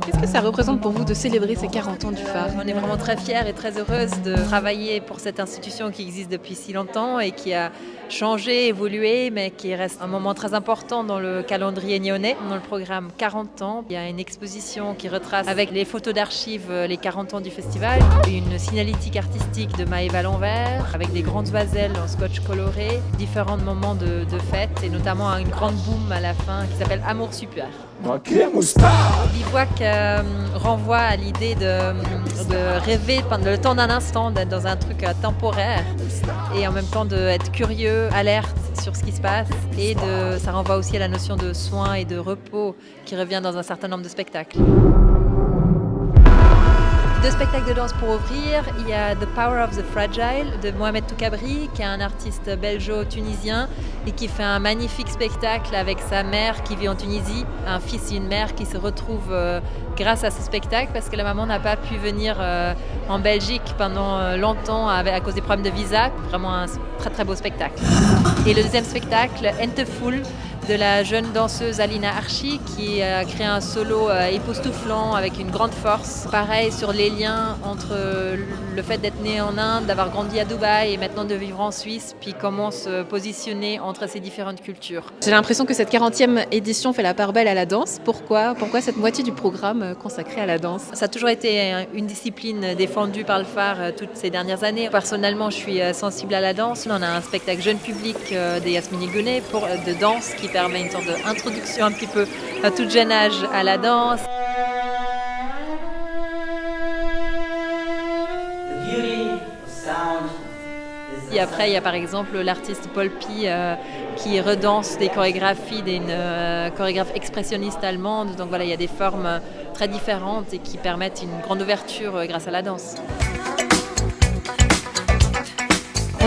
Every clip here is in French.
Qu'est-ce que ça représente pour vous de célébrer ces 40 ans du phare? On est vraiment très fiers et très heureuses de travailler pour cette institution qui existe depuis si longtemps et qui a changé, évolué, mais qui reste un moment très important dans le calendrier nyonnais. Dans le programme 40 ans, il y a une exposition qui retrace avec les photos d'archives les 40 ans du festival, une signalétique artistique de Maëva L'Envers, avec des grandes oiselles en scotch coloré, différents moments de fête et notamment une grande boum à la fin qui s'appelle Amour Super. Bivouac renvoie à l'idée de rêver pendant le temps d'un instant, d'être dans un truc temporaire et en même temps d'être curieux, alerte sur ce qui se passe et ça renvoie aussi à la notion de soin et de repos qui revient dans un certain nombre de spectacles. Deux spectacles de danse pour ouvrir. Il y a The Power of the Fragile de Mohamed Toukabri, qui est un artiste belgeo-tunisien et qui fait un magnifique spectacle avec sa mère qui vit en Tunisie, un fils et une mère qui se retrouvent grâce à ce spectacle parce que la maman n'a pas pu venir en Belgique pendant longtemps à cause des problèmes de visa. Vraiment un très très beau spectacle. Et le deuxième spectacle, Enteful, de la jeune danseuse Alina Archi qui a créé un solo époustouflant avec une grande force. Pareil sur les liens entre le fait d'être née en Inde, d'avoir grandi à Dubaï et maintenant de vivre en Suisse, puis comment se positionner entre ces différentes cultures. J'ai l'impression que cette 40e édition fait la part belle à la danse. Pourquoi cette moitié du programme consacrée à la danse? Ça a toujours été une discipline défendue par le phare toutes ces dernières années. Personnellement, je suis sensible à la danse. On a un spectacle jeune public de Yasmine Gounet de danse qui permet une sorte d'introduction un petit peu à tout jeune âge à la danse. Et après, il y a par exemple l'artiste Paul Pi qui redanse des chorégraphies d'une chorégraphe expressionniste allemande. Donc voilà, il y a des formes très différentes et qui permettent une grande ouverture grâce à la danse.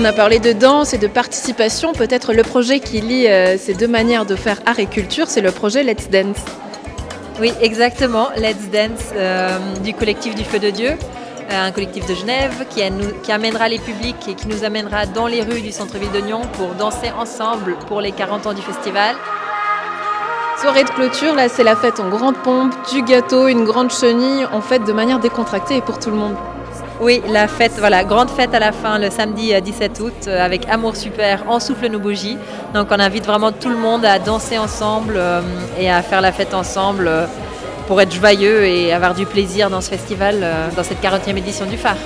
On a parlé de danse et de participation. Peut-être le projet qui lie ces deux manières de faire art et culture, c'est le projet Let's Dance. Oui, exactement. Let's Dance du collectif du Feu de Dieu, un collectif de Genève qui amènera les publics et qui nous amènera dans les rues du centre-ville de Nyon pour danser ensemble pour les 40 ans du festival. Soirée de clôture, là c'est la fête en grande pompe, du gâteau, une grande chenille, en fait de manière décontractée et pour tout le monde. Oui, la fête, voilà, grande fête à la fin le samedi 17 août avec Amour Super, On souffle nos bougies. Donc on invite vraiment tout le monde à danser ensemble et à faire la fête ensemble pour être joyeux et avoir du plaisir dans ce festival, dans cette 40e édition du phare.